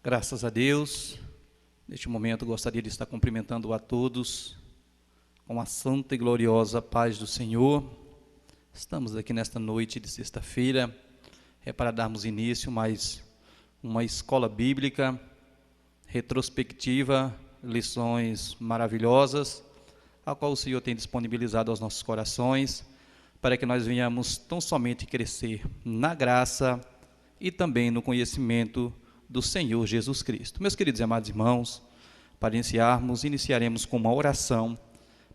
Graças a Deus, neste momento gostaria de estar cumprimentando a todos com a santa e gloriosa paz do Senhor. Estamos aqui nesta noite de sexta-feira, para darmos início a mais uma escola bíblica, retrospectiva, lições maravilhosas, a qual o Senhor tem disponibilizado aos nossos corações, para que nós venhamos tão somente crescer na graça e também no conhecimento do Senhor Jesus Cristo. Meus queridos e amados irmãos, para iniciaremos com uma oração,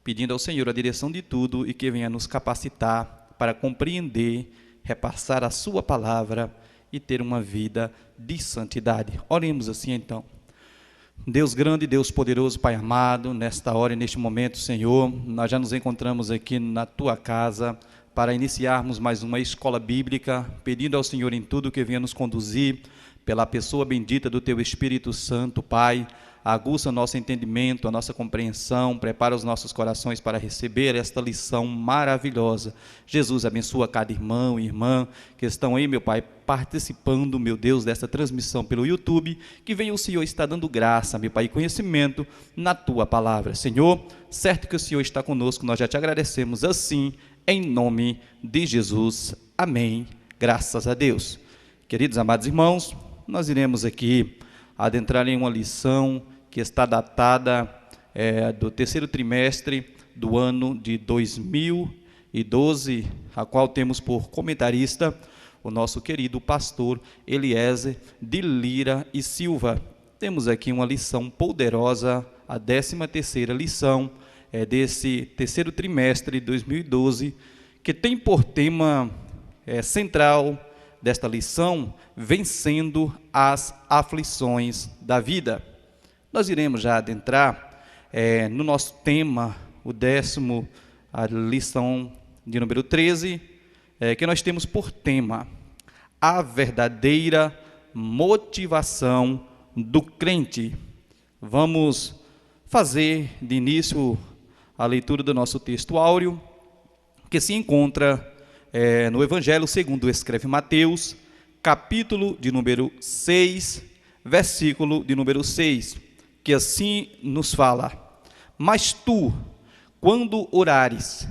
pedindo ao Senhor a direção de tudo e que venha nos capacitar para compreender, repassar a sua palavra e ter uma vida de santidade. Oremos assim então. Deus grande, Deus poderoso, Pai amado, nesta hora e neste momento, Senhor, nós já nos encontramos aqui na Tua casa para iniciarmos mais uma escola bíblica, pedindo ao Senhor em tudo que venha nos conduzir, pela pessoa bendita do Teu Espírito Santo, Pai, aguça o nosso entendimento, a nossa compreensão, prepara os nossos corações para receber esta lição maravilhosa. Jesus, abençoa cada irmão e irmã que estão aí, meu Pai, participando, meu Deus, desta transmissão pelo YouTube, que venha o Senhor estar dando graça, meu Pai, e conhecimento na Tua palavra. Senhor, certo que o Senhor está conosco, nós já te agradecemos assim, em nome de Jesus. Amém. Graças a Deus. Queridos amados irmãos, nós iremos aqui adentrar em uma lição que está datada do terceiro trimestre do ano de 2012, a qual temos por comentarista o nosso querido pastor Eliezer de Lira e Silva. Temos aqui uma lição poderosa, a 13ª lição desse terceiro trimestre de 2012, que tem por tema central desta lição, vencendo as aflições da vida. Nós iremos já adentrar no nosso tema, a lição de número 13, que nós temos por tema, a verdadeira motivação do crente. Vamos fazer de início a leitura do nosso texto áureo, que se encontra no Evangelho segundo escreve Mateus, capítulo de número 6, versículo de número 6, que assim nos fala: mas tu, quando orares,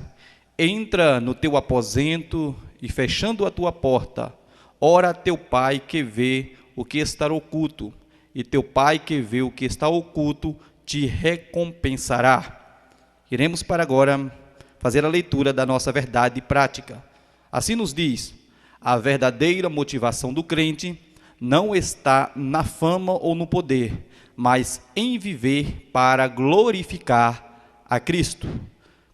entra no teu aposento e fechando a tua porta, ora a teu Pai que vê o que está oculto, e teu Pai que vê o que está oculto te recompensará. Iremos para agora fazer a leitura da nossa verdade prática. Assim nos diz: a verdadeira motivação do crente não está na fama ou no poder, mas em viver para glorificar a Cristo.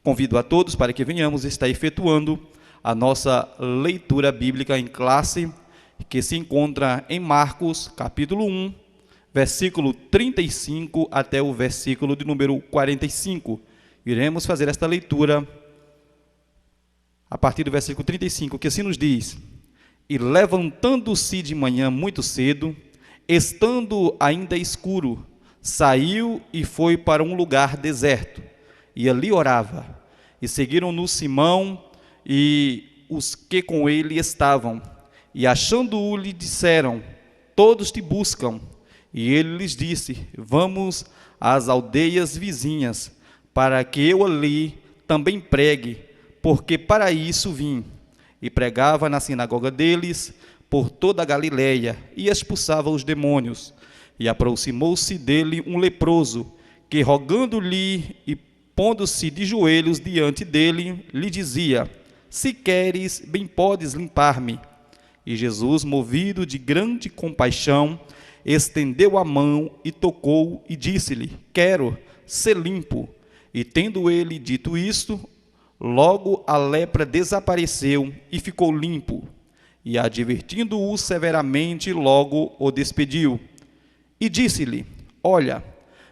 Convido a todos para que venhamos estar efetuando a nossa leitura bíblica em classe, que se encontra em Marcos, capítulo 1, versículo 35 até o versículo de número 45. Iremos fazer esta leitura a partir do versículo 35, que assim nos diz: e levantando-se de manhã muito cedo, estando ainda escuro, saiu e foi para um lugar deserto, e ali orava. E seguiram-no Simão e os que com ele estavam, e achando-o lhe disseram: todos te buscam. E ele lhes disse: vamos às aldeias vizinhas, para que eu ali também pregue, porque para isso vim. E pregava na sinagoga deles por toda a Galileia, e expulsava os demônios. E aproximou-se dele um leproso, que rogando-lhe e pondo-se de joelhos diante dele, lhe dizia: se queres, bem podes limpar-me. E Jesus, movido de grande compaixão, estendeu a mão e tocou, e disse-lhe: quero, ser limpo. E tendo ele dito isto, logo a lepra desapareceu e ficou limpo. E advertindo-o severamente, logo o despediu. E disse-lhe: olha,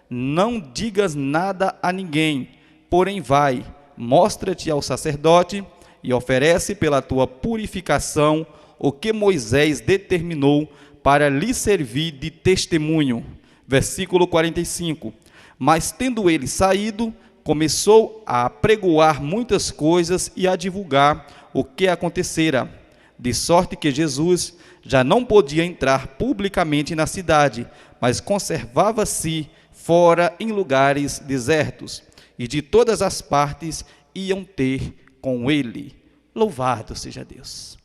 não digas nada a ninguém, porém vai, mostra-te ao sacerdote e oferece pela tua purificação o que Moisés determinou para lhe servir de testemunho. Versículo 45. Mas tendo ele saído, começou a apregoar muitas coisas e a divulgar o que acontecera, de sorte que Jesus já não podia entrar publicamente na cidade, mas conservava-se fora em lugares desertos, e de todas as partes iam ter com ele. Louvado seja Deus!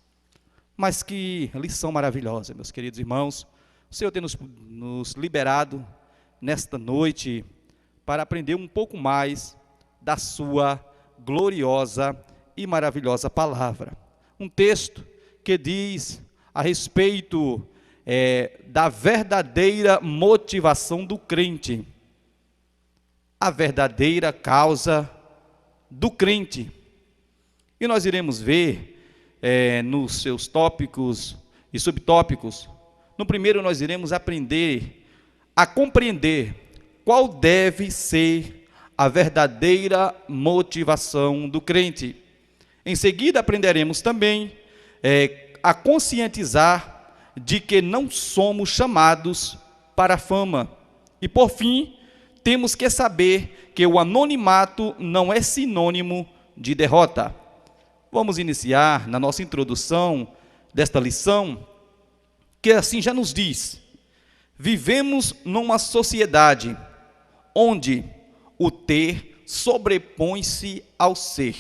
Mas que lição maravilhosa, meus queridos irmãos, o Senhor tem nos liberado nesta noite para aprender um pouco mais da sua gloriosa e maravilhosa palavra. Um texto que diz a respeito da verdadeira motivação do crente, a verdadeira causa do crente. E nós iremos ver nos seus tópicos e subtópicos. No primeiro, nós iremos aprender a compreender qual deve ser a verdadeira motivação do crente. Em seguida, aprenderemos também a conscientizar de que não somos chamados para a fama. E, por fim, temos que saber que o anonimato não é sinônimo de derrota. Vamos iniciar na nossa introdução desta lição, que assim já nos diz: vivemos numa sociedade onde o ter sobrepõe-se ao ser.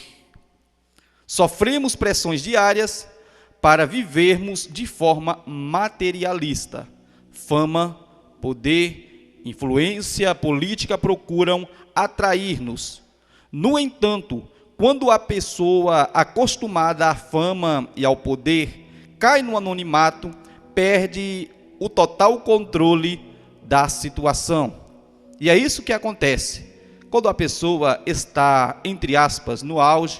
Sofremos pressões diárias para vivermos de forma materialista. Fama, poder, influência política procuram atrair-nos. No entanto, quando a pessoa acostumada à fama e ao poder cai no anonimato, perde o total controle da situação. E é isso que acontece quando a pessoa está, entre aspas, no auge,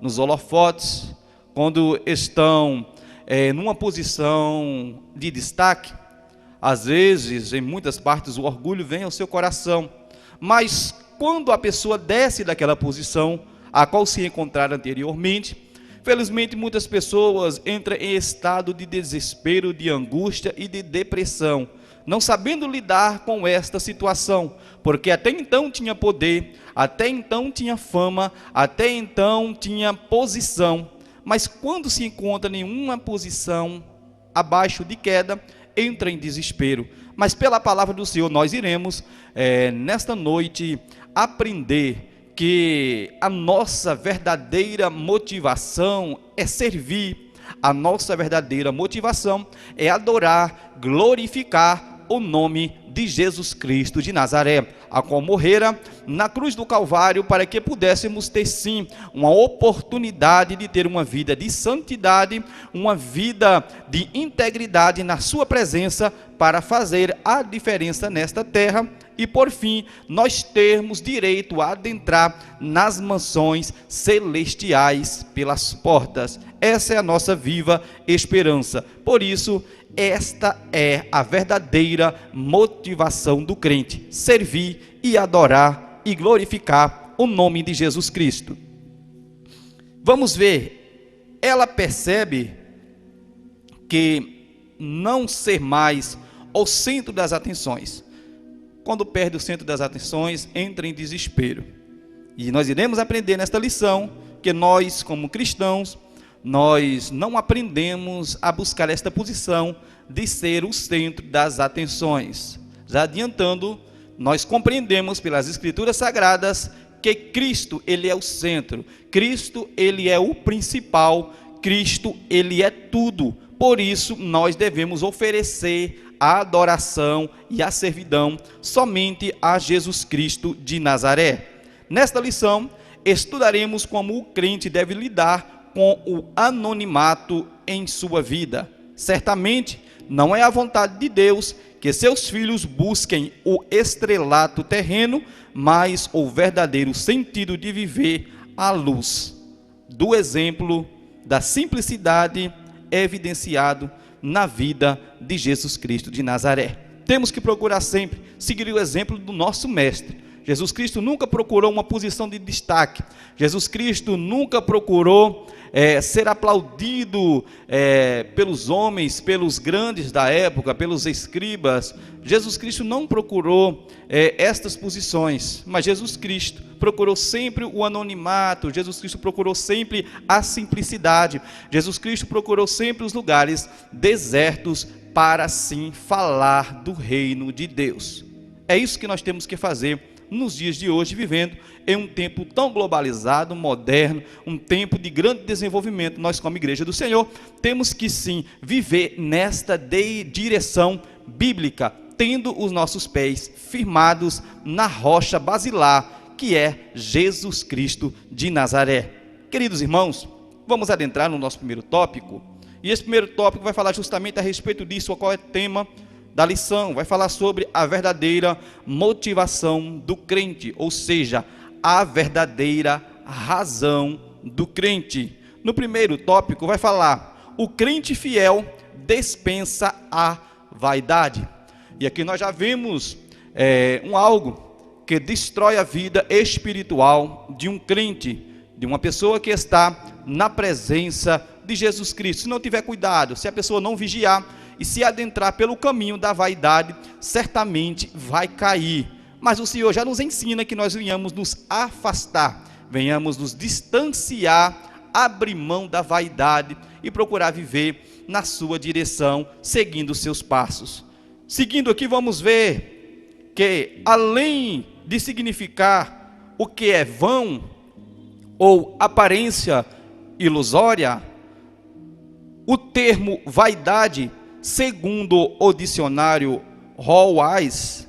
nos holofotes, quando estão numa posição de destaque. Às vezes, em muitas partes, o orgulho vem ao seu coração, mas quando a pessoa desce daquela posição a qual se encontrara anteriormente, felizmente muitas pessoas entram em estado de desespero, de angústia e de depressão, não sabendo lidar com esta situação, porque até então tinha poder, até então tinha fama, até então tinha posição, mas quando se encontra em uma posição abaixo de queda, entra em desespero. Mas pela palavra do Senhor nós iremos nesta noite aprender que a nossa verdadeira motivação é servir, a nossa verdadeira motivação é adorar, glorificar o nome de Jesus Cristo de Nazaré, a qual morrera na cruz do Calvário para que pudéssemos ter sim uma oportunidade de ter uma vida de santidade, uma vida de integridade na sua presença para fazer a diferença nesta terra e por fim nós termos direito a adentrar nas mansões celestiais pelas portas. Essa é a nossa viva esperança. Por isso, esta é a verdadeira motivação do crente: servir e adorar e glorificar o nome de Jesus Cristo. Vamos ver, ela percebe que não ser mais o centro das atenções. Quando perde o centro das atenções, entra em desespero. E nós iremos aprender nesta lição que nós, como cristãos, nós não aprendemos a buscar esta posição de ser o centro das atenções. Já adiantando, nós compreendemos pelas Escrituras Sagradas que Cristo, Ele é o centro, Cristo, Ele é o principal, Cristo, Ele é tudo. Por isso, nós devemos oferecer a adoração e a servidão somente a Jesus Cristo de Nazaré. Nesta lição, estudaremos como o crente deve lidar com o anonimato em sua vida. Certamente, não é a vontade de Deus que seus filhos busquem o estrelato terreno, mas o verdadeiro sentido de viver à luz do exemplo da simplicidade evidenciado na vida de Jesus Cristo de Nazaré. Temos que procurar sempre seguir o exemplo do nosso mestre. Jesus Cristo nunca procurou uma posição de destaque. Jesus Cristo nunca procurou ser aplaudido pelos homens, pelos grandes da época, pelos escribas. Jesus Cristo não procurou estas posições, mas Jesus Cristo procurou sempre o anonimato, Jesus Cristo procurou sempre a simplicidade, Jesus Cristo procurou sempre os lugares desertos para sim falar do reino de Deus. É isso que nós temos que fazer nos dias de hoje, vivendo em um tempo tão globalizado, moderno, um tempo de grande desenvolvimento. Nós, como Igreja do Senhor, temos que sim viver nesta direção bíblica, tendo os nossos pés firmados na rocha basilar, que é Jesus Cristo de Nazaré. Queridos irmãos, vamos adentrar no nosso primeiro tópico, e esse primeiro tópico vai falar justamente a respeito disso. Qual é o tema da lição? Vai falar sobre a verdadeira motivação do crente, ou seja, a verdadeira razão do crente. No primeiro tópico vai falar: o crente fiel dispensa a vaidade. E aqui nós já vemos algo que destrói a vida espiritual de um crente, de uma pessoa que está na presença de Jesus Cristo. Se não tiver cuidado, se a pessoa não vigiar e se adentrar pelo caminho da vaidade, certamente vai cair. Mas o Senhor já nos ensina que nós venhamos nos afastar, venhamos nos distanciar, abrir mão da vaidade e procurar viver na sua direção, seguindo os seus passos. Seguindo aqui, vamos ver que, além de significar o que é vão ou aparência ilusória, o termo vaidade, segundo o dicionário Hall-Wise,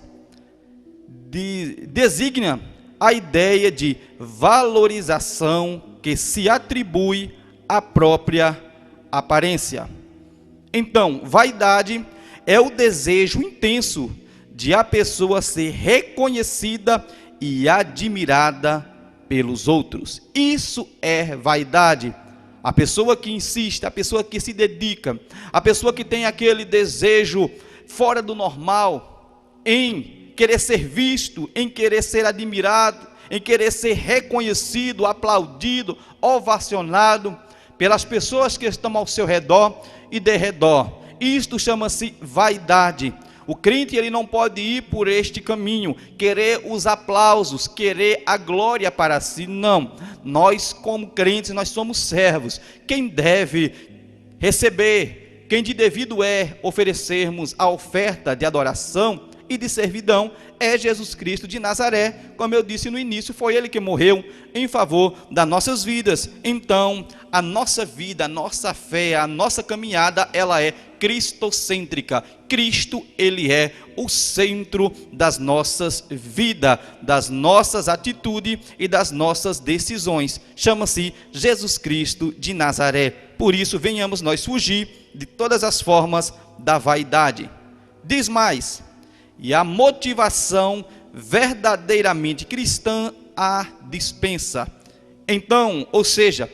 designa a ideia de valorização que se atribui à própria aparência. Então, vaidade é o desejo intenso de a pessoa ser reconhecida e admirada pelos outros. Isso é vaidade. A pessoa que insiste, a pessoa que se dedica, a pessoa que tem aquele desejo fora do normal, em querer ser visto, em querer ser admirado, em querer ser reconhecido, aplaudido, ovacionado pelas pessoas que estão ao seu redor e derredor. Isto chama-se vaidade. O crente, ele não pode ir por este caminho, querer os aplausos, querer a glória para si. Não, nós como crentes, nós somos servos. Quem deve receber, quem de devido é oferecermos a oferta de adoração e de servidão, é Jesus Cristo de Nazaré. Como eu disse no início, foi Ele que morreu em favor das nossas vidas. Então, a nossa vida, a nossa fé, a nossa caminhada, ela é cristocêntrica. Cristo, Ele é o centro das nossas vidas, das nossas atitudes e das nossas decisões. Chama-se Jesus Cristo de Nazaré. Por isso, venhamos nós fugir de todas as formas da vaidade. Diz mais: e a motivação verdadeiramente cristã a dispensa. Então, ou seja,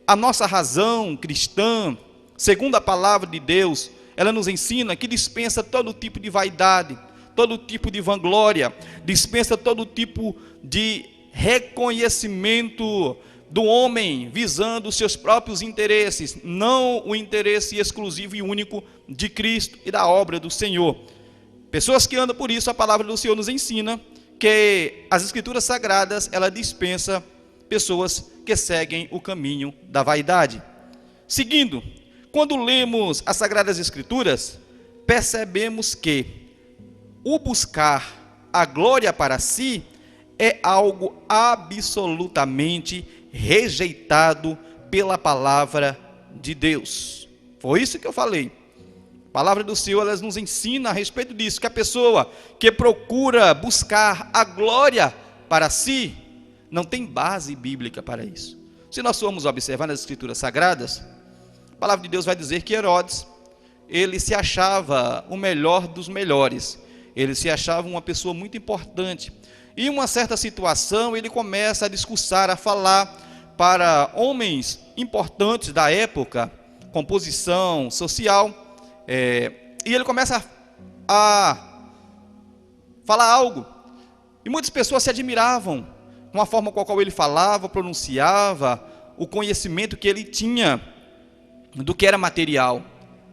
a nossa razão cristã, segundo a palavra de Deus, ela nos ensina que dispensa todo tipo de vaidade, todo tipo de vanglória, dispensa todo tipo de reconhecimento do homem visando os seus próprios interesses, não o interesse exclusivo e único de Cristo e da obra do Senhor. Pessoas que andam por isso, a palavra do Senhor nos ensina que as Escrituras Sagradas, ela dispensa pessoas que seguem o caminho da vaidade. Seguindo, quando lemos as Sagradas Escrituras, percebemos que o buscar a glória para si é algo absolutamente rejeitado pela palavra de Deus. Foi isso que eu falei. A palavra do Senhor, ela nos ensina a respeito disso, que a pessoa que procura buscar a glória para si, não tem base bíblica para isso. Se nós formos observar nas Escrituras Sagradas, a palavra de Deus vai dizer que Herodes, ele se achava o melhor dos melhores, ele se achava uma pessoa muito importante, e em uma certa situação ele começa a discursar, a falar para homens importantes da época, com posição social, e ele começa a falar algo, e muitas pessoas se admiravam com a forma com a qual ele falava, pronunciava, o conhecimento que ele tinha do que era material,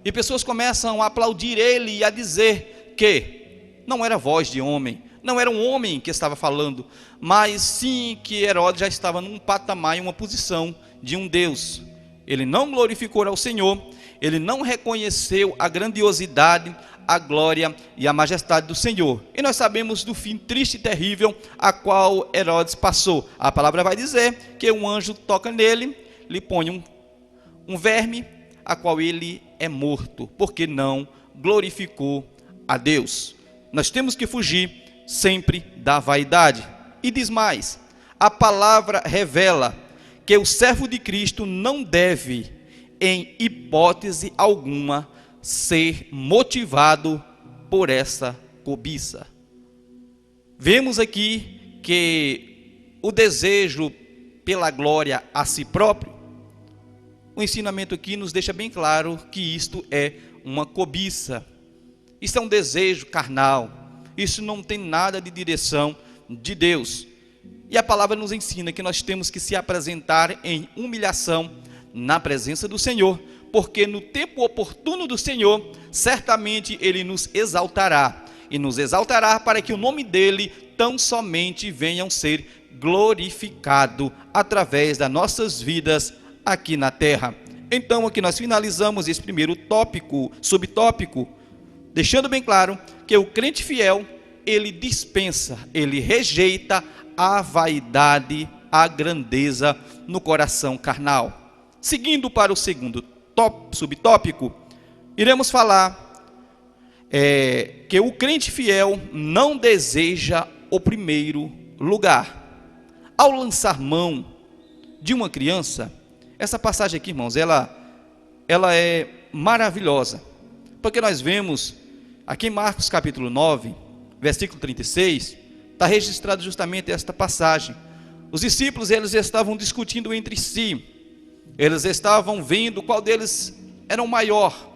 e pessoas começam a aplaudir ele e a dizer que não era voz de homem, não era um homem que estava falando, mas sim que Herodes já estava num patamar, em uma posição de um Deus. Ele não glorificou ao Senhor, Ele não reconheceu a grandiosidade, a glória e a majestade do Senhor. E nós sabemos do fim triste e terrível a qual Herodes passou. A palavra vai dizer que um anjo toca nele, lhe põe um verme, a qual ele é morto, porque não glorificou a Deus. Nós temos que fugir sempre da vaidade. E diz mais, a palavra revela que o servo de Cristo não deve, em hipótese alguma, ser motivado por essa cobiça. Vemos aqui que o desejo pela glória a si próprio, o ensinamento aqui nos deixa bem claro que isto é uma cobiça. Isso é um desejo carnal. Isso não tem nada de direção de Deus. E a palavra nos ensina que nós temos que se apresentar em humilhação na presença do Senhor, porque no tempo oportuno do Senhor, certamente Ele nos exaltará, e nos exaltará para que o nome dEle tão somente venha a ser glorificado através das nossas vidas aqui na terra. Então aqui nós finalizamos esse primeiro tópico, subtópico, deixando bem claro que o crente fiel, ele dispensa, ele rejeita a vaidade, a grandeza no coração carnal. Seguindo para o segundo subtópico, iremos falar que o crente fiel não deseja o primeiro lugar. Ao lançar mão de uma criança, essa passagem aqui, irmãos, ela é maravilhosa, porque nós vemos aqui em Marcos capítulo 9, versículo 36, está registrado justamente esta passagem. Os discípulos, eles estavam discutindo entre si, eles estavam vendo qual deles era o maior,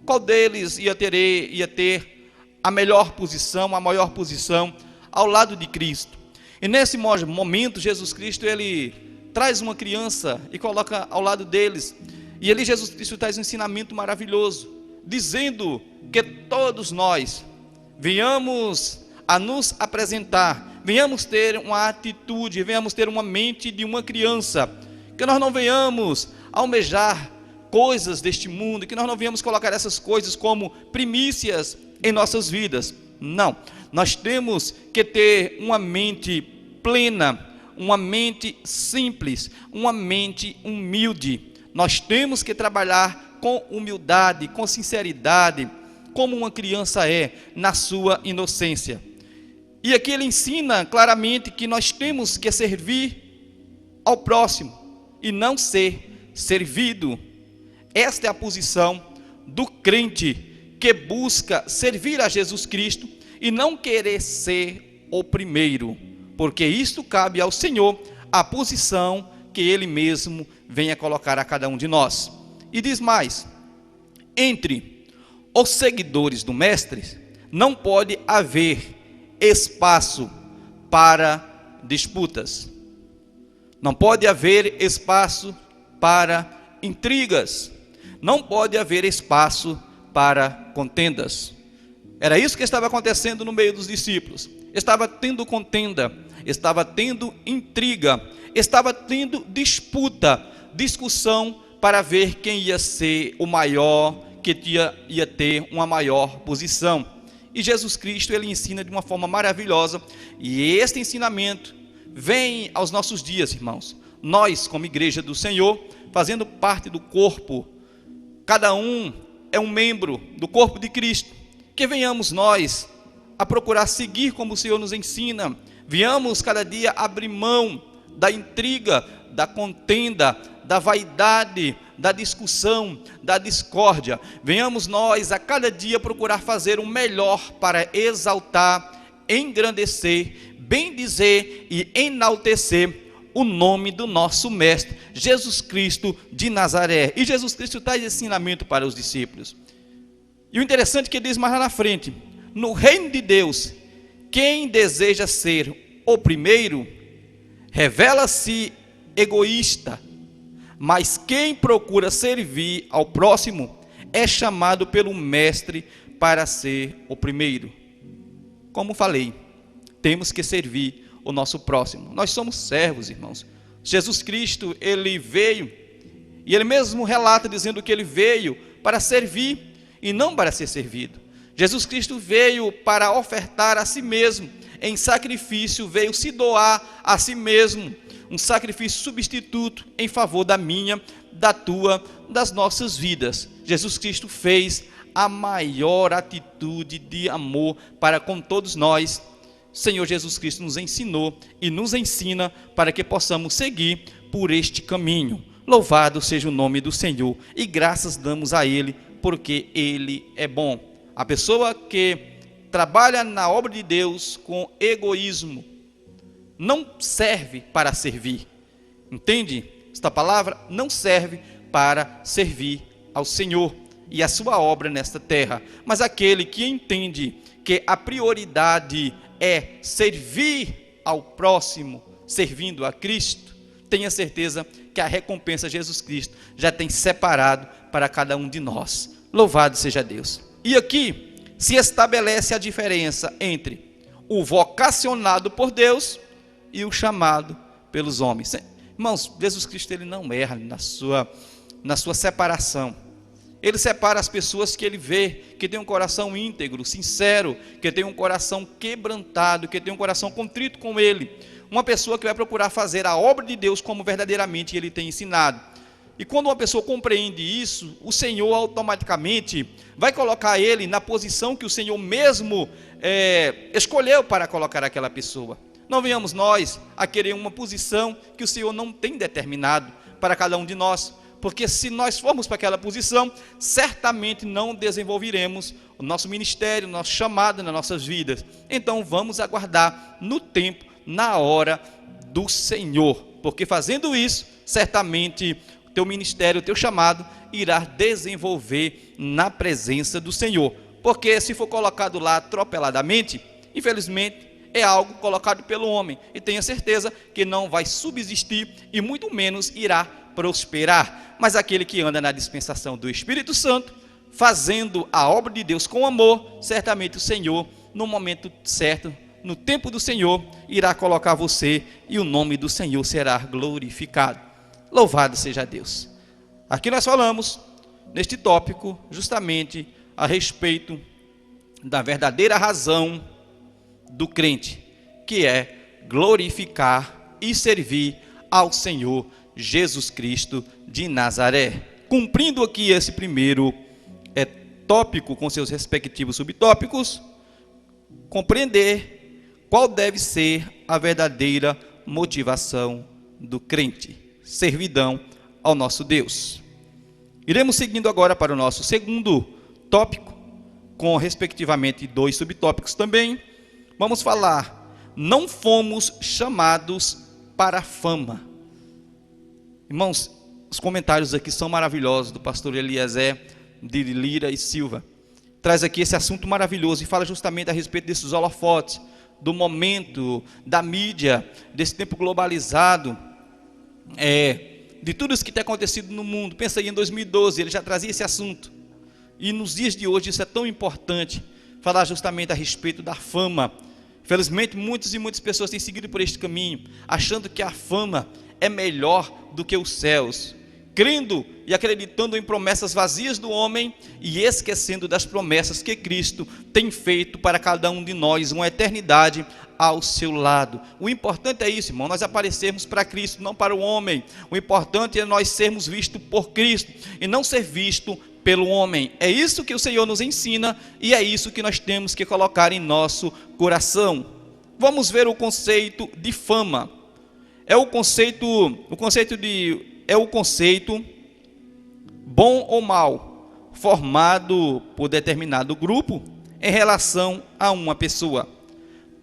qual deles ia ter a melhor posição, a maior posição ao lado de Cristo. E nesse momento, Jesus Cristo, ele traz uma criança e coloca ao lado deles, e ali Jesus Cristo traz um ensinamento maravilhoso, dizendo que todos nós venhamos a nos apresentar, venhamos ter uma atitude, venhamos ter uma mente de uma criança, que nós não venhamos almejar coisas deste mundo, que nós não venhamos colocar essas coisas como primícias em nossas vidas. Não, nós temos que ter uma mente plena, uma mente simples, uma mente humilde. Nós temos que trabalhar com humildade, com sinceridade, como uma criança é, na sua inocência. E aqui ele ensina claramente que nós temos que servir ao próximo e não ser servido. Esta é a posição do crente que busca servir a Jesus Cristo e não querer ser o primeiro, porque isto cabe ao Senhor, a posição que Ele mesmo venha colocar a cada um de nós. E diz mais, entre os seguidores do Mestre, não pode haver espaço para disputas, não pode haver espaço para intrigas, não pode haver espaço para contendas. Era isso que estava acontecendo no meio dos discípulos. Estava tendo contenda, estava tendo intriga, estava tendo disputa, discussão para ver quem ia ser o maior, que ia ter uma maior posição. E Jesus Cristo, ele ensina de uma forma maravilhosa, e este ensinamento vem aos nossos dias, irmãos. Nós, como igreja do Senhor, fazendo parte do corpo, cada um é um membro do corpo de Cristo, que venhamos nós a procurar seguir como o Senhor nos ensina, venhamos cada dia abrir mão da intriga, da contenda, da vaidade, da discussão, da discórdia. Venhamos nós a cada dia procurar fazer o melhor para exaltar, engrandecer, bendizer e enaltecer o nome do nosso Mestre, Jesus Cristo de Nazaré. E Jesus Cristo traz ensinamento para os discípulos. E o interessante é que ele diz mais lá na frente, no reino de Deus, quem deseja ser o primeiro, revela-se egoísta, mas quem procura servir ao próximo, é chamado pelo Mestre para ser o primeiro. Como falei, temos que servir o nosso próximo. Nós somos servos, irmãos. Jesus Cristo, ele veio E ele mesmo relata dizendo que ele veio para servir e não para ser servido. Jesus Cristo veio para ofertar a si mesmo em sacrifício, veio se doar a si mesmo, um sacrifício substituto em favor da minha, da tua, das nossas vidas. Jesus Cristo fez a maior atitude de amor para com todos nós. Senhor Jesus Cristo nos ensinou e nos ensina para que possamos seguir por este caminho. Louvado seja o nome do Senhor e graças damos a Ele, porque Ele é bom. A pessoa que trabalha na obra de Deus com egoísmo não serve para servir. Entende? Esta palavra não serve para servir ao Senhor e a sua obra nesta terra. Mas aquele que entende que a prioridade é servir ao próximo, servindo a Cristo, tenha certeza que a recompensa Jesus Cristo já tem separado para cada um de nós. Louvado seja Deus. E aqui se estabelece a diferença entre o vocacionado por Deus e o chamado pelos homens. Irmãos, Jesus Cristo ele não erra na sua separação. Ele separa as pessoas que ele vê, que tem um coração íntegro, sincero, que tem um coração quebrantado, que tem um coração contrito com ele. Uma pessoa que vai procurar fazer a obra de Deus como verdadeiramente ele tem ensinado. E quando uma pessoa compreende isso, o Senhor automaticamente vai colocar ele na posição que o Senhor mesmo escolheu para colocar aquela pessoa. Não venhamos nós a querer uma posição que o Senhor não tem determinado para cada um de nós. Porque se nós formos para aquela posição, certamente não desenvolveremos o nosso ministério, o nosso chamado nas nossas vidas. Então vamos aguardar no tempo, na hora do Senhor. Porque fazendo isso, certamente o teu ministério, o teu chamado, irá desenvolver na presença do Senhor. Porque se for colocado lá atropeladamente, infelizmente, é algo colocado pelo homem. E tenha certeza que não vai subsistir e muito menos irá prosperar. Mas aquele que anda na dispensação do Espírito Santo, fazendo a obra de Deus com amor, certamente o Senhor, no momento certo, no tempo do Senhor, irá colocar você e o nome do Senhor será glorificado. Louvado seja Deus. Aqui nós falamos, neste tópico, justamente a respeito da verdadeira razão do crente, que é glorificar e servir ao Senhor Jesus Cristo de Nazaré. Cumprindo aqui esse primeiro tópico com seus respectivos subtópicos, compreender qual deve ser a verdadeira motivação do crente: servidão ao nosso Deus. Iremos seguindo agora para o nosso segundo tópico, com respectivamente 2 subtópicos também. Vamos falar: não fomos chamados para a fama. Irmãos, os comentários aqui são maravilhosos do pastor Eliezer de Lira e Silva. Traz aqui esse assunto maravilhoso e fala justamente a respeito desses holofotes, do momento, da mídia, desse tempo globalizado, de tudo isso que tem acontecido no mundo. Pensa aí em 2012, ele já trazia esse assunto. E nos dias de hoje isso é tão importante, falar justamente a respeito da fama. Infelizmente, muitas pessoas têm seguido por este caminho, achando que a fama é melhor do que os céus, crendo e acreditando em promessas vazias do homem e esquecendo das promessas que Cristo tem feito para cada um de nós, uma eternidade ao seu lado. O importante é isso, irmão, nós aparecermos para Cristo, não para o homem. O importante é nós sermos vistos por Cristo e não ser visto pelo homem. É isso que o Senhor nos ensina e é isso que nós temos que colocar em nosso coração. Vamos ver o conceito de fama. É o conceito bom ou mal, formado por determinado grupo em relação a uma pessoa.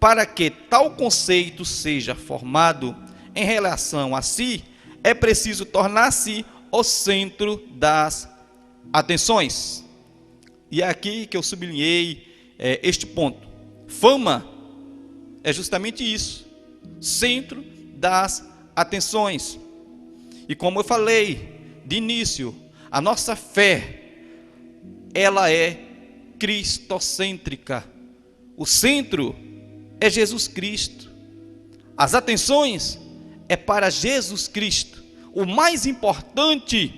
Para que tal conceito seja formado em relação a si, é preciso tornar-se o centro das atenções. E é aqui que eu sublinhei este ponto. Fama é justamente isso, centro das atenções. E como eu falei de início, a nossa fé, ela é cristocêntrica. O centro é Jesus Cristo. As atenções é para Jesus Cristo. O mais importante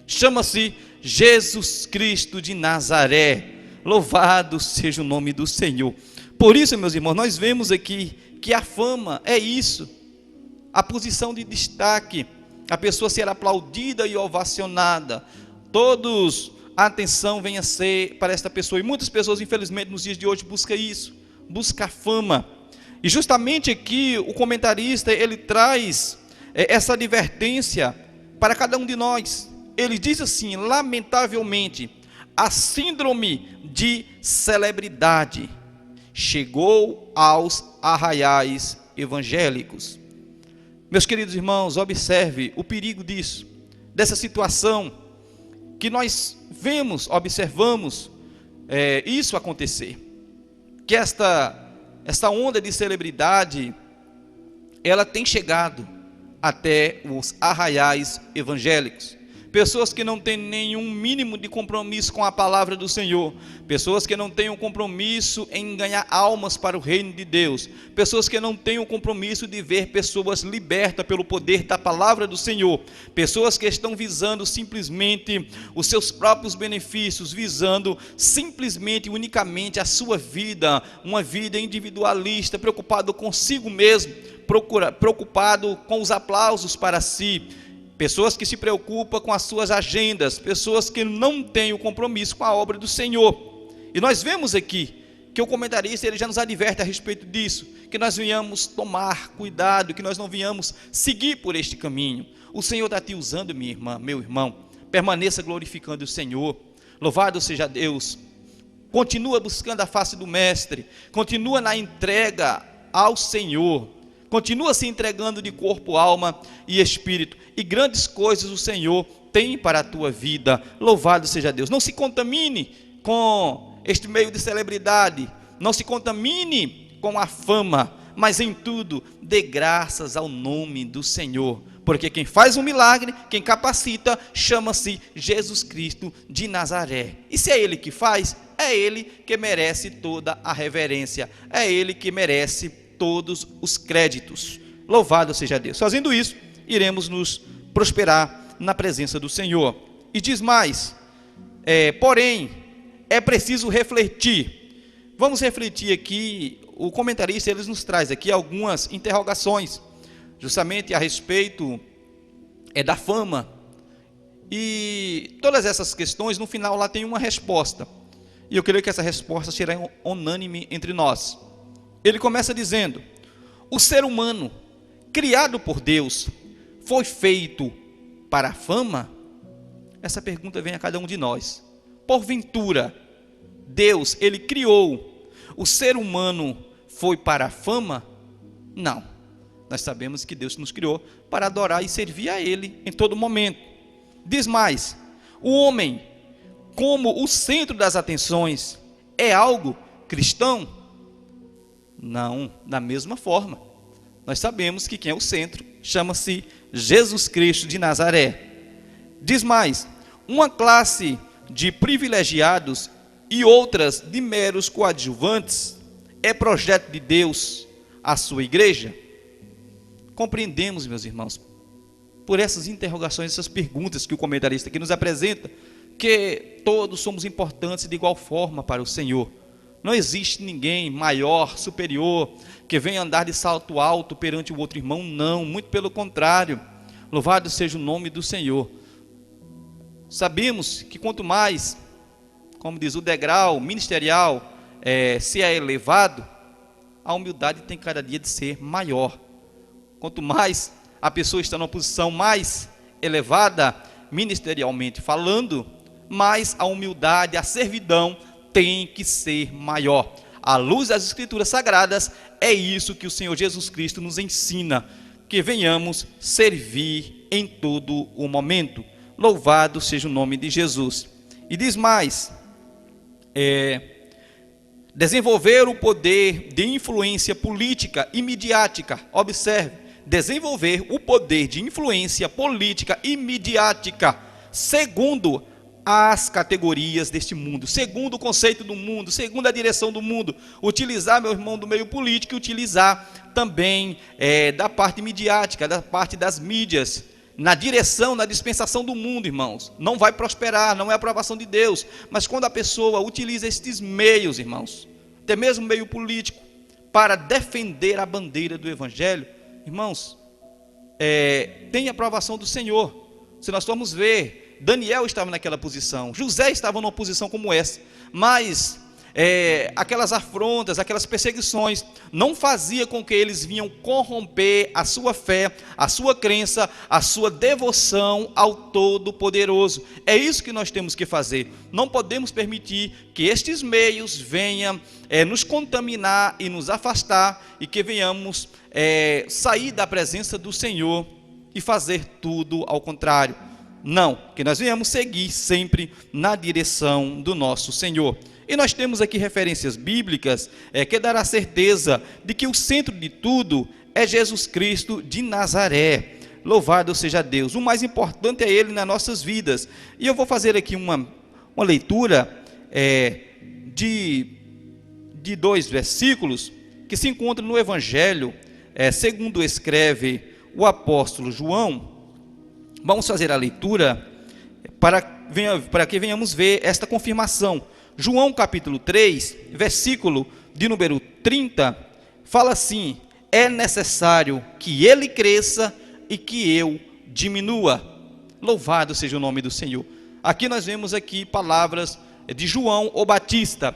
chama-se Jesus Cristo de Nazaré. Louvado seja o nome do Senhor. Por isso, meus irmãos, nós vemos aqui que a fama é isso, a posição de destaque, a pessoa ser aplaudida e ovacionada, a atenção venha ser para esta pessoa, e muitas pessoas, infelizmente, nos dias de hoje, buscam isso, buscam a fama, e justamente aqui, o comentarista, ele traz essa advertência para cada um de nós. Ele diz assim: lamentavelmente, a síndrome de celebridade chegou aos arraiais evangélicos. Meus queridos irmãos, observe o perigo disso, dessa situação que nós observamos isso acontecer, que esta onda de celebridade, ela tem chegado até os arraiais evangélicos. Pessoas que não têm nenhum mínimo de compromisso com a palavra do Senhor, pessoas que não têm um compromisso em ganhar almas para o reino de Deus, pessoas que não têm o compromisso de ver pessoas libertas pelo poder da palavra do Senhor, pessoas que estão visando simplesmente os seus próprios benefícios, visando simplesmente, unicamente a sua vida, uma vida individualista, preocupado consigo mesmo, preocupado com os aplausos para si. Pessoas que se preocupam com as suas agendas, pessoas que não têm o compromisso com a obra do Senhor. E nós vemos aqui que o comentarista, ele já nos adverte a respeito disso, que nós venhamos tomar cuidado, que nós não venhamos seguir por este caminho. O Senhor está te usando, minha irmã, meu irmão. Permaneça glorificando o Senhor. Louvado seja Deus. Continua buscando a face do Mestre, continua na entrega ao Senhor, continua se entregando de corpo, alma e espírito, e grandes coisas o Senhor tem para a tua vida. Louvado seja Deus. Não se contamine com este meio de celebridade, não se contamine com a fama, mas em tudo dê graças ao nome do Senhor, porque quem faz um milagre, quem capacita, chama-se Jesus Cristo de Nazaré. E se é Ele que faz, é Ele que merece toda a reverência, é Ele que merece todos os créditos. Louvado seja Deus. Fazendo isso, iremos nos prosperar na presença do Senhor. E diz mais, porém, é preciso refletir. Vamos refletir aqui. O comentarista, ele nos traz aqui algumas interrogações, justamente a respeito da fama. E todas essas questões, no final, lá tem uma resposta. E eu creio que essa resposta será unânime entre nós. Ele começa dizendo: o ser humano, criado por Deus, foi feito para a fama? Essa pergunta vem a cada um de nós. Porventura, Deus, Ele criou, o ser humano foi para a fama? Não. Nós sabemos que Deus nos criou para adorar e servir a Ele em todo momento. Diz mais: o homem, como o centro das atenções, é algo cristão? Não, da mesma forma. Nós sabemos que quem é o centro chama-se Jesus Cristo de Nazaré. Diz mais: uma classe de privilegiados e outras de meros coadjuvantes é projeto de Deus a sua igreja? Compreendemos, meus irmãos, por essas interrogações, essas perguntas que o comentarista aqui nos apresenta, que todos somos importantes de igual forma para o Senhor. Não existe ninguém maior, superior, que venha andar de salto alto perante o outro irmão, não, muito pelo contrário. Louvado seja o nome do Senhor. Sabemos que quanto mais, como diz, o degrau ministerial se é elevado, a humildade tem cada dia de ser maior. Quanto mais a pessoa está numa posição mais elevada, ministerialmente falando, mais a humildade, a servidão tem que ser maior. À luz das Escrituras Sagradas, é isso que o Senhor Jesus Cristo nos ensina, que venhamos servir em todo o momento. Louvado seja o nome de Jesus. E diz mais, desenvolver o poder de influência política e midiática. Observe, desenvolver o poder de influência política e midiática, segundo as categorias deste mundo, segundo o conceito do mundo, segundo a direção do mundo. Utilizar, meu irmão, do meio político, e utilizar também da parte midiática, da parte das mídias, na direção, na dispensação do mundo, irmãos, não vai prosperar, não é a aprovação de Deus. Mas quando a pessoa utiliza estes meios, irmãos, até mesmo meio político, para defender a bandeira do Evangelho, irmãos, tem a aprovação do Senhor. Se nós formos ver, Daniel estava naquela posição, José estava numa posição como essa, mas aquelas afrontas, aquelas perseguições, não fazia com que eles vinham corromper a sua fé, a sua crença, a sua devoção ao Todo-Poderoso. É isso que nós temos que fazer. Não podemos permitir que estes meios venham nos contaminar e nos afastar, e que venhamos sair da presença do Senhor e fazer tudo ao contrário. Não, que nós venhamos seguir sempre na direção do nosso Senhor. E nós temos aqui referências bíblicas que dará certeza de que o centro de tudo é Jesus Cristo de Nazaré. Louvado seja Deus. O mais importante é Ele nas nossas vidas. E eu vou fazer aqui uma leitura de 2 versículos que se encontram no Evangelho, segundo escreve o apóstolo João. Vamos fazer a leitura para que venhamos ver esta confirmação. João capítulo 3, versículo de número 30, fala assim: é necessário que ele cresça e que eu diminua. Louvado seja o nome do Senhor. Aqui nós vemos aqui palavras de João o Batista,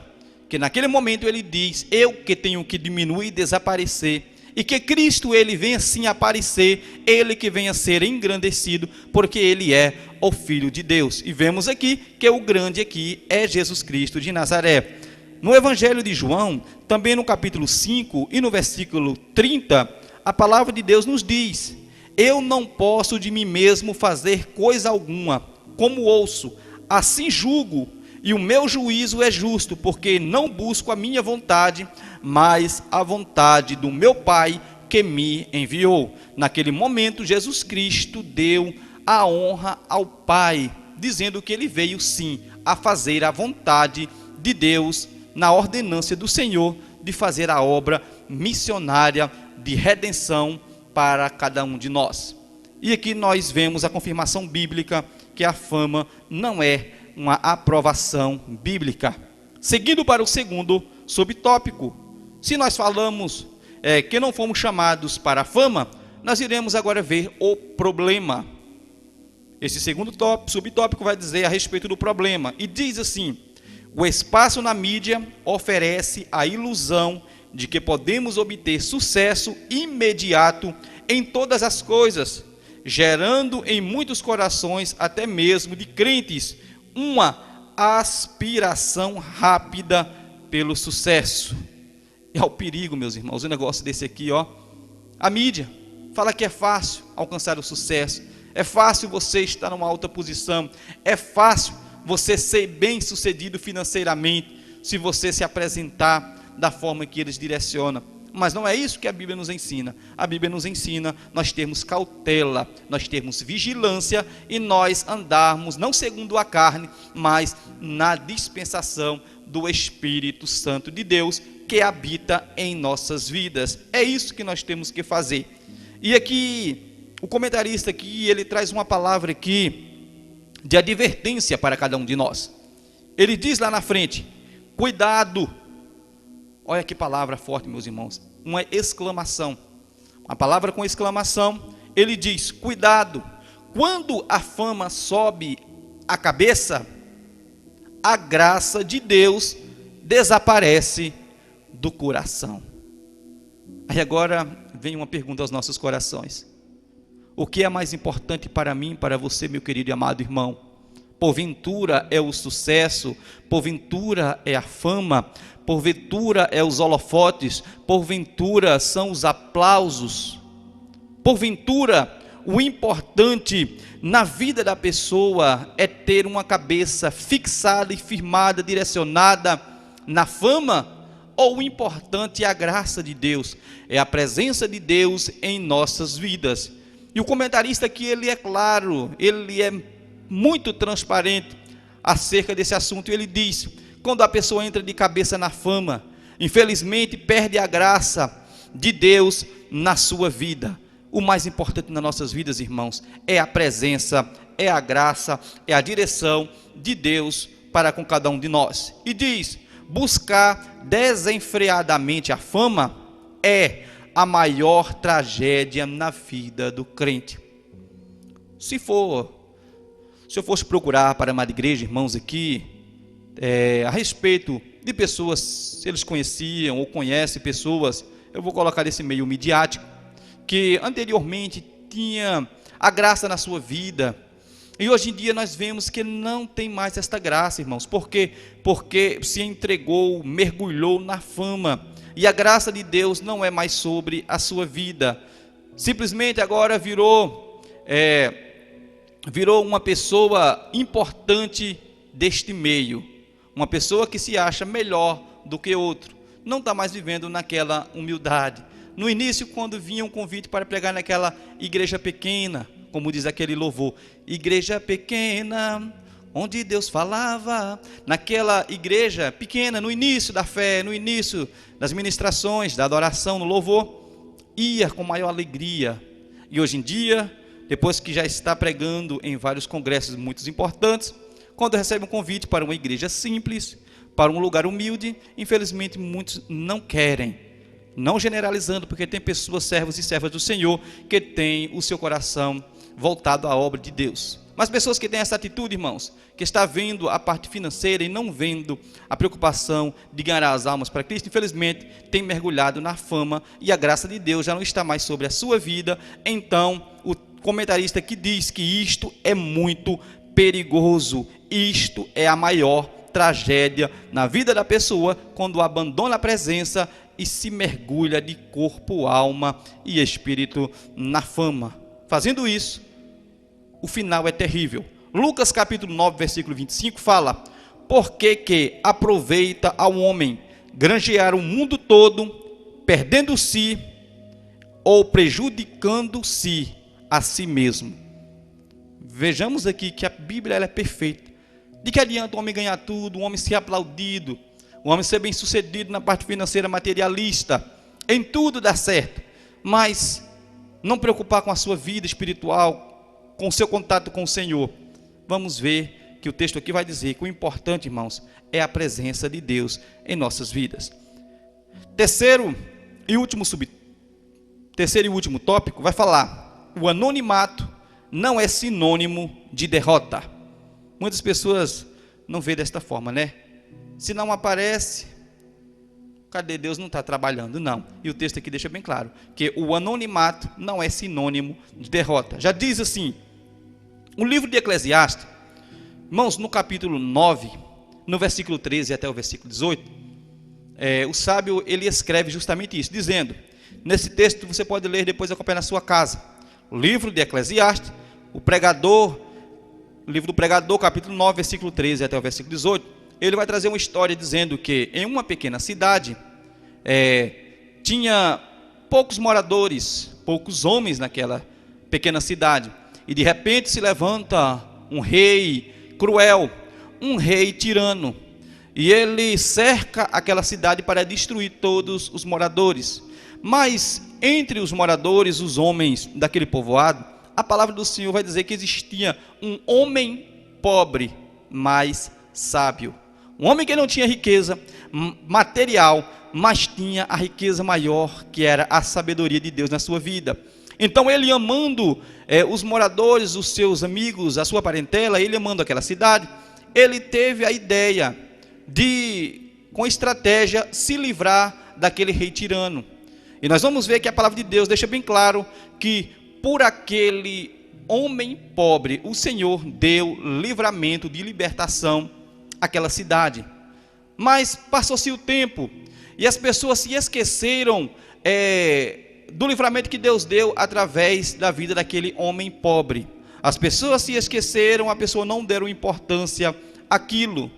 que naquele momento ele diz: eu que tenho que diminuir e desaparecer, e que Cristo ele venha sim aparecer, ele que venha ser engrandecido, porque ele é o Filho de Deus. E vemos aqui que o grande aqui é Jesus Cristo de Nazaré. No Evangelho de João, também no capítulo 5 e no versículo 30, a palavra de Deus nos diz: eu não posso de mim mesmo fazer coisa alguma, como ouço, assim julgo, e o meu juízo é justo, porque não busco a minha vontade, mas a vontade do meu Pai que me enviou. Naquele momento, Jesus Cristo deu a honra ao Pai, dizendo que ele veio sim a fazer a vontade de Deus, na ordenância do Senhor, de fazer a obra missionária de redenção para cada um de nós. E aqui nós vemos a confirmação bíblica que a fama não é uma aprovação bíblica. Seguindo para o segundo subtópico, se nós falamos que não fomos chamados para a fama, nós iremos agora ver o problema. Esse segundo subtópico vai dizer a respeito do problema, e diz assim: o espaço na mídia oferece a ilusão de que podemos obter sucesso imediato em todas as coisas, gerando em muitos corações, até mesmo de crentes, uma aspiração rápida pelo sucesso. É o perigo, meus irmãos, o negócio desse aqui, ó. A mídia fala que é fácil alcançar o sucesso, é fácil você estar numa alta posição, é fácil você ser bem sucedido financeiramente, se você se apresentar da forma que eles direcionam. Mas não é isso que a Bíblia nos ensina. A Bíblia nos ensina nós termos cautela, nós termos vigilância e nós andarmos não segundo a carne, mas na dispensação do Espírito Santo de Deus que habita em nossas vidas. É isso que nós temos que fazer. E aqui, o comentarista aqui, ele traz uma palavra aqui de advertência para cada um de nós. Ele diz lá na frente: cuidado. Olha que palavra forte, meus irmãos, uma exclamação, uma palavra com exclamação. Ele diz: cuidado, quando a fama sobe a cabeça, a graça de Deus desaparece do coração. Aí agora vem uma pergunta aos nossos corações: o que é mais importante para mim, para você, meu querido e amado irmão? Porventura é o sucesso? Porventura é a fama? Porventura é os holofotes? Porventura são os aplausos? Porventura o importante na vida da pessoa é ter uma cabeça fixada e firmada, direcionada na fama? Ou o importante é a graça de Deus, é a presença de Deus em nossas vidas? E o comentarista aqui, ele é claro, ele é muito transparente acerca desse assunto. Ele diz: quando a pessoa entra de cabeça na fama, infelizmente perde a graça de Deus na sua vida. O mais importante nas nossas vidas, irmãos, é a presença, é a graça, é a direção de Deus para com cada um de nós. E diz: buscar desenfreadamente a fama é a maior tragédia na vida do crente. Se eu fosse procurar para a amada igreja, irmãos, aqui, a respeito de pessoas, se eles conheciam ou conhecem pessoas, eu vou colocar esse meio midiático, que anteriormente tinha a graça na sua vida, e hoje em dia nós vemos que não tem mais esta graça, irmãos. Por quê? Porque se entregou, mergulhou na fama, e a graça de Deus não é mais sobre a sua vida. Simplesmente agora virou uma pessoa importante deste meio, uma pessoa que se acha melhor do que outro, não está mais vivendo naquela humildade. No início, quando vinha um convite para pregar naquela igreja pequena, como diz aquele louvor, igreja pequena, onde Deus falava, naquela igreja pequena, no início da fé, no início das ministrações, da adoração, no louvor, ia com maior alegria. E hoje em dia, depois que já está pregando em vários congressos muito importantes, quando recebe um convite para uma igreja simples, para um lugar humilde, infelizmente muitos não querem. Não generalizando, porque tem pessoas, servos e servas do Senhor, que têm o seu coração voltado à obra de Deus. Mas pessoas que têm essa atitude, irmãos, que está vendo a parte financeira e não vendo a preocupação de ganhar as almas para Cristo, infelizmente tem mergulhado na fama, e a graça de Deus já não está mais sobre a sua vida. Então, o comentarista que diz que isto é muito perigoso, isto é a maior tragédia na vida da pessoa, quando abandona a presença e se mergulha de corpo, alma e espírito na fama. Fazendo isso, o final é terrível. Lucas capítulo 9, versículo 25 fala: porque que aproveita ao homem granjear o mundo todo, perdendo-se ou prejudicando-se a si mesmo. Vejamos aqui que a Bíblia ela é perfeita. De que adianta o homem ganhar tudo, o homem ser aplaudido, o homem ser bem sucedido na parte financeira materialista, em tudo dá certo, mas não preocupar com a sua vida espiritual, com o seu contato com o Senhor? Vamos ver que o texto aqui vai dizer que o importante, irmãos, é a presença de Deus em nossas vidas. Terceiro e último tópico vai falar: o anonimato não é sinônimo de derrota. Muitas pessoas não veem desta forma, né? Se não aparece, cadê Deus? Não está trabalhando, não. E o texto aqui deixa bem claro que o anonimato não é sinônimo de derrota. Já diz assim, o livro de Eclesiastes, irmãos, no capítulo 9, no versículo 13 até o versículo 18, o sábio, ele escreve justamente isso, dizendo, nesse texto você pode ler depois e acompanhar na sua casa, o livro de Eclesiastes, o livro do pregador, capítulo 9, versículo 13 até o versículo 18, ele vai trazer uma história dizendo que em uma pequena cidade, tinha poucos moradores, poucos homens naquela pequena cidade, e de repente se levanta um rei cruel, um rei tirano, e ele cerca aquela cidade para destruir todos os moradores. Mas entre os moradores, os homens daquele povoado, a palavra do Senhor vai dizer que existia um homem pobre, mas sábio. Um homem que não tinha riqueza material, mas tinha a riqueza maior, que era a sabedoria de Deus na sua vida. Então ele, amando os moradores, os seus amigos, a sua parentela, ele amando aquela cidade, ele teve a ideia de, com estratégia, se livrar daquele rei tirano. E nós vamos ver que a palavra de Deus deixa bem claro que por aquele homem pobre, o Senhor deu livramento de libertação àquela cidade. Mas passou-se o tempo e as pessoas se esqueceram do livramento que Deus deu através da vida daquele homem pobre. As pessoas se esqueceram, a pessoa não deram importância àquilo.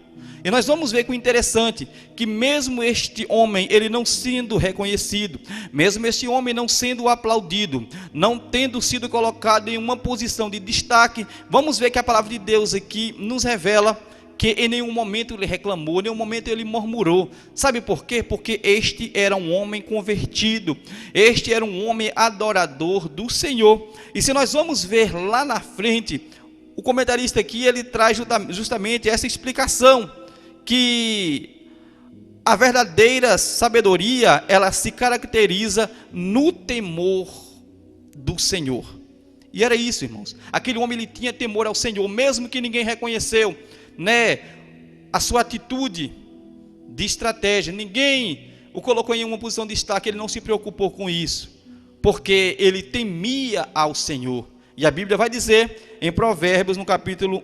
E nós vamos ver que o interessante, que mesmo este homem, ele não sendo reconhecido, mesmo este homem não sendo aplaudido, não tendo sido colocado em uma posição de destaque, vamos ver que a palavra de Deus aqui nos revela que em nenhum momento ele reclamou, em nenhum momento ele murmurou. Sabe por quê? Porque este era um homem convertido, este era um homem adorador do Senhor. E se nós vamos ver lá na frente, o comentarista aqui, ele traz justamente essa explicação, que a verdadeira sabedoria, ela se caracteriza no temor do Senhor. E era isso, irmãos. Aquele homem, ele tinha temor ao Senhor, mesmo que ninguém reconheceu, né, a sua atitude de estratégia. Ninguém o colocou em uma posição de destaque, ele não se preocupou com isso, porque ele temia ao Senhor. E a Bíblia vai dizer, em Provérbios, no capítulo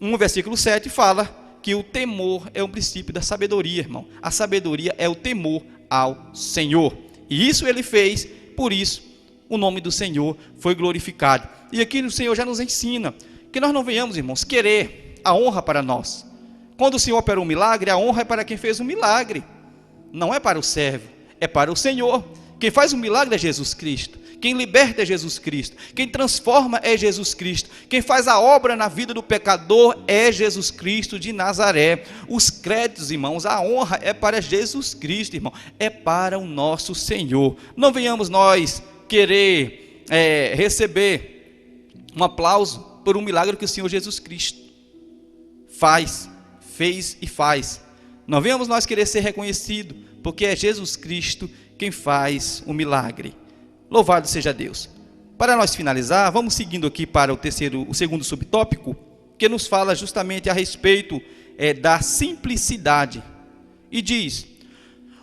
1, versículo 7, fala que o temor é um princípio da sabedoria, irmão. A sabedoria é o temor ao Senhor. E isso ele fez, por isso o nome do Senhor foi glorificado. E aqui o Senhor já nos ensina que nós não venhamos, irmãos, querer a honra para nós. Quando o Senhor opera um milagre, a honra é para quem fez o milagre. Não é para o servo, é para o Senhor. Quem faz o milagre é Jesus Cristo. Quem liberta é Jesus Cristo. Quem transforma é Jesus Cristo. Quem faz a obra na vida do pecador é Jesus Cristo de Nazaré. Os créditos, irmãos, a honra é para Jesus Cristo, irmão. É para o nosso Senhor. Não venhamos nós querer receber um aplauso por um milagre que o Senhor Jesus Cristo fez e faz. Não venhamos nós querer ser reconhecido, porque é Jesus Cristo quem faz o milagre. Louvado seja Deus. Para nós finalizar, vamos seguindo aqui para o segundo subtópico, que nos fala justamente a respeito da simplicidade. E diz: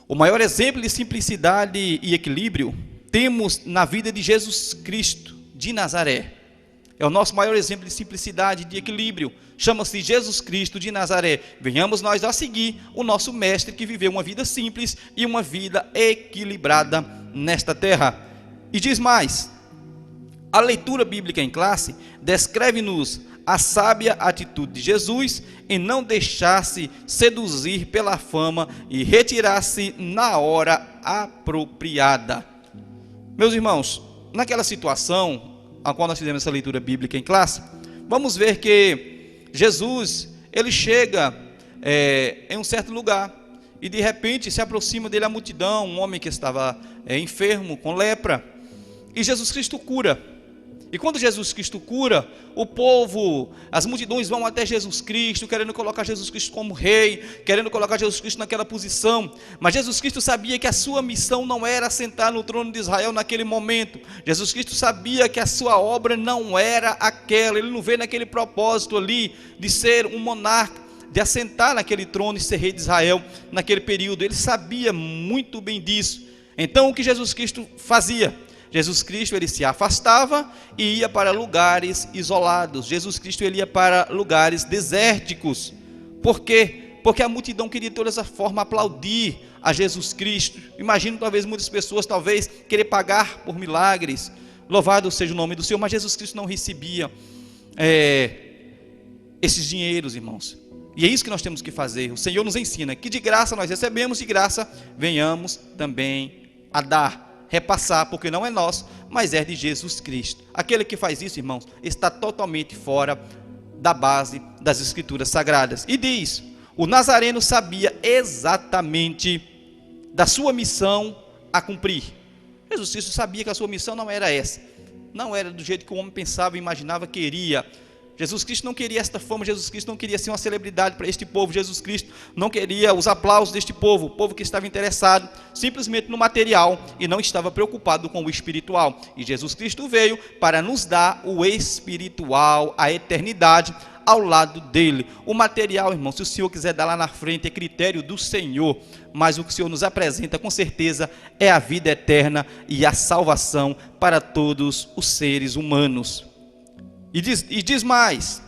o maior exemplo de simplicidade e equilíbrio temos na vida de Jesus Cristo de Nazaré. É o nosso maior exemplo de simplicidade e de equilíbrio. Chama-se Jesus Cristo de Nazaré. Venhamos nós a seguir o nosso mestre, que viveu uma vida simples e uma vida equilibrada nesta terra. E diz mais: a leitura bíblica em classe descreve-nos a sábia atitude de Jesus em não deixar-se seduzir pela fama e retirar-se na hora apropriada. Meus irmãos, naquela situação a qual nós fizemos essa leitura bíblica em classe, vamos ver que Jesus, ele chega em um certo lugar, e de repente se aproxima dele a multidão, um homem que estava enfermo, com lepra, e Jesus Cristo cura. E quando Jesus Cristo cura, o povo, as multidões vão até Jesus Cristo, querendo colocar Jesus Cristo como rei, querendo colocar Jesus Cristo naquela posição. Mas Jesus Cristo sabia que a sua missão não era sentar no trono de Israel naquele momento. Jesus Cristo sabia que a sua obra não era aquela. Ele não veio naquele propósito ali de ser um monarca, de assentar naquele trono e ser rei de Israel naquele período. Ele sabia muito bem disso. Então o que Jesus Cristo fazia? Jesus Cristo, ele se afastava e ia para lugares isolados. Jesus Cristo, ele ia para lugares desérticos. Por quê? Porque a multidão queria de toda essa forma aplaudir a Jesus Cristo. Imagino talvez muitas pessoas talvez querer pagar por milagres. Louvado seja o nome do Senhor, mas Jesus Cristo não recebia esses dinheiros, irmãos. E é isso que nós temos que fazer. O Senhor nos ensina que de graça nós recebemos, de graça venhamos também a dar, repassar, porque não é nosso, mas é de Jesus Cristo. Aquele que faz isso, irmãos, está totalmente fora da base das Escrituras Sagradas. E diz: o Nazareno sabia exatamente da sua missão a cumprir. Jesus Cristo sabia que a sua missão não era essa, não era do jeito que o homem pensava e imaginava que queria. Jesus Cristo não queria esta fama, Jesus Cristo não queria ser uma celebridade para este povo, Jesus Cristo não queria os aplausos deste povo, o povo que estava interessado simplesmente no material e não estava preocupado com o espiritual. E Jesus Cristo veio para nos dar o espiritual, a eternidade ao lado dele. O material, irmão, se o Senhor quiser dar lá na frente, é critério do Senhor, mas o que o Senhor nos apresenta com certeza é a vida eterna e a salvação para todos os seres humanos. E diz mais: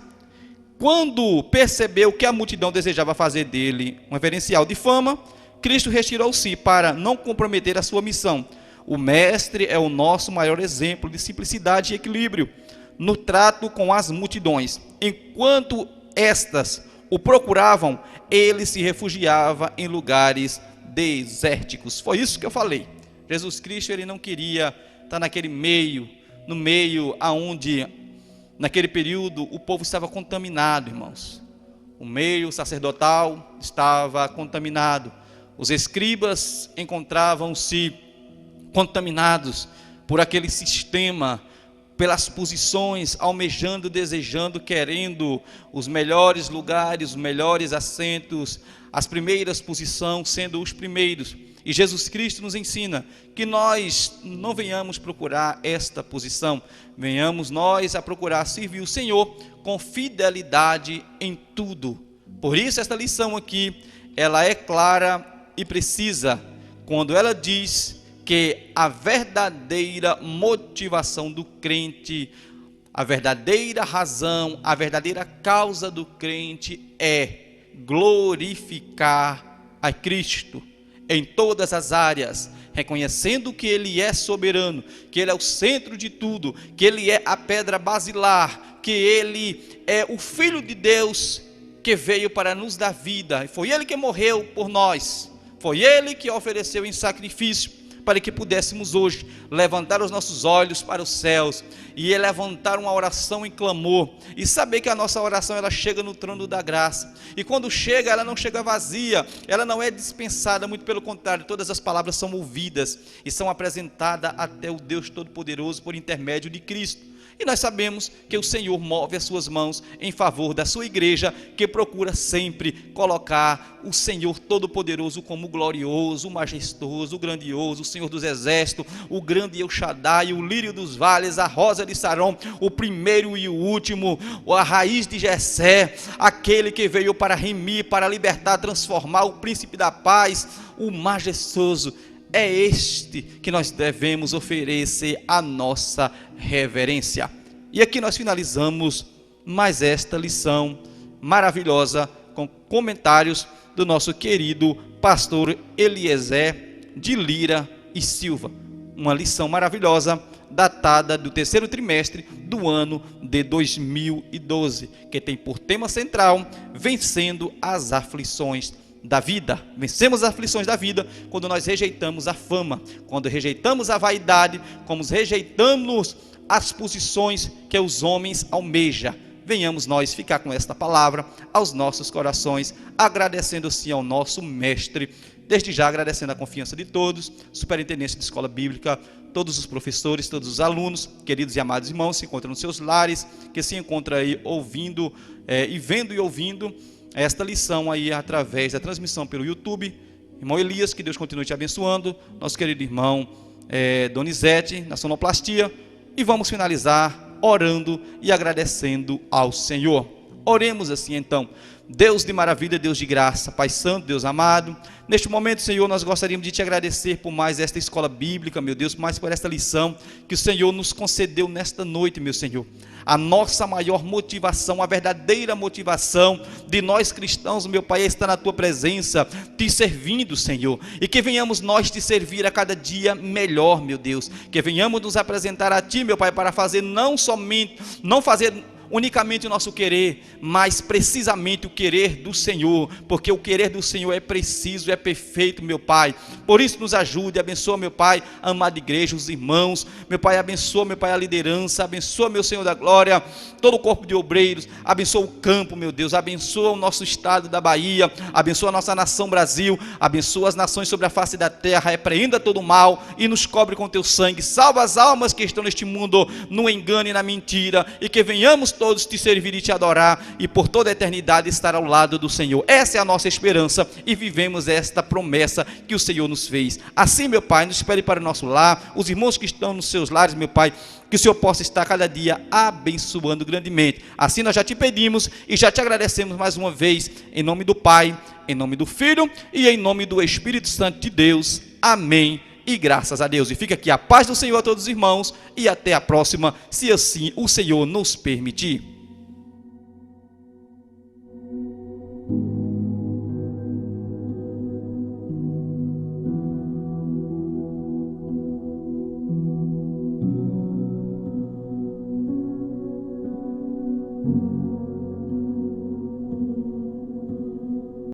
quando percebeu que a multidão desejava fazer dele um reverencial de fama, Cristo retirou-se para não comprometer a sua missão. O mestre é o nosso maior exemplo de simplicidade e equilíbrio no trato com as multidões. Enquanto estas o procuravam, ele se refugiava em lugares desérticos. Foi isso que eu falei. Jesus Cristo, ele não queria estar naquele meio, no meio aonde naquele período o povo estava contaminado, irmãos. O meio sacerdotal estava contaminado. Os escribas encontravam-se contaminados por aquele sistema, pelas posições, almejando, desejando, querendo os melhores lugares, os melhores assentos, as primeiras posições, sendo os primeiros. E Jesus Cristo nos ensina que nós não venhamos procurar esta posição, venhamos nós a procurar servir o Senhor com fidelidade em tudo. Por isso esta lição aqui, ela é clara e precisa, quando ela diz que a verdadeira motivação do crente, a verdadeira razão, a verdadeira causa do crente é glorificar a Cristo em todas as áreas, reconhecendo que Ele é soberano, que Ele é o centro de tudo, que Ele é a pedra basilar, que Ele é o Filho de Deus que veio para nos dar vida. Foi Ele que morreu por nós, foi Ele que ofereceu em sacrifício, para que pudéssemos hoje levantar os nossos olhos para os céus e levantar uma oração em clamor e saber que a nossa oração ela chega no trono da graça, e quando chega ela não chega vazia, ela não é dispensada, muito pelo contrário, todas as palavras são ouvidas e são apresentadas até o Deus Todo-Poderoso por intermédio de Cristo. E nós sabemos que o Senhor move as suas mãos em favor da sua igreja, que procura sempre colocar o Senhor Todo-Poderoso como o glorioso, o majestoso, o grandioso, o Senhor dos exércitos, o grande El Shaddai, o lírio dos vales, a rosa de Saron, o primeiro e o último, a raiz de Jessé, aquele que veio para remir, para libertar, transformar, o príncipe da paz, o majestoso. É este que nós devemos oferecer a nossa reverência. E aqui nós finalizamos mais esta lição maravilhosa com comentários do nosso querido pastor Eliezer de Lira e Silva. Uma lição maravilhosa datada do terceiro trimestre do ano de 2012, que tem por tema central vencendo as aflições da vida. Vencemos as aflições da vida quando nós rejeitamos a fama, quando rejeitamos a vaidade, quando rejeitamos as posições que os homens almejam. Venhamos nós ficar com esta palavra aos nossos corações, agradecendo sim ao nosso mestre, desde já agradecendo a confiança de todos, superintendência de escola bíblica, todos os professores, todos os alunos, queridos e amados irmãos, se encontram nos seus lares, que se encontram aí ouvindo e vendo e ouvindo esta lição aí através da transmissão pelo YouTube. Irmão Elias, que Deus continue te abençoando, nosso querido irmão Donizete, na sonoplastia, e vamos finalizar orando e agradecendo ao Senhor. Oremos assim então. Deus de maravilha, Deus de graça, Pai Santo, Deus amado, neste momento, Senhor, nós gostaríamos de te agradecer por mais esta escola bíblica, meu Deus, mais por esta lição que o Senhor nos concedeu nesta noite, meu Senhor. A nossa maior motivação, a verdadeira motivação de nós cristãos, meu Pai, é estar na Tua presença, te servindo, Senhor, e que venhamos nós te servir a cada dia melhor, meu Deus, que venhamos nos apresentar a Ti, meu Pai, para fazer não fazer unicamente o nosso querer, mas precisamente o querer do Senhor, porque o querer do Senhor é preciso, é perfeito, meu Pai. Por isso nos ajude, abençoa, meu Pai, a amada igreja, os irmãos, meu Pai, abençoa, meu Pai, a liderança, abençoa, meu Senhor da glória, todo o corpo de obreiros, abençoa o campo, meu Deus, abençoa o nosso estado da Bahia, abençoa a nossa nação Brasil, abençoa as nações sobre a face da terra, repreenda todo o mal e nos cobre com teu sangue, salva as almas que estão neste mundo no engano e na mentira, e que venhamos todos te servir e te adorar, e por toda a eternidade estar ao lado do Senhor. Essa é a nossa esperança, e vivemos esta promessa que o Senhor nos fez. Assim, meu Pai, nos espere para o nosso lar, os irmãos que estão nos seus lares, meu Pai, que o Senhor possa estar cada dia abençoando grandemente. Assim nós já te pedimos e já te agradecemos mais uma vez, em nome do Pai, em nome do Filho e em nome do Espírito Santo de Deus. Amém. E graças a Deus. E fica aqui a paz do Senhor a todos os irmãos. E até a próxima, se assim o Senhor nos permitir.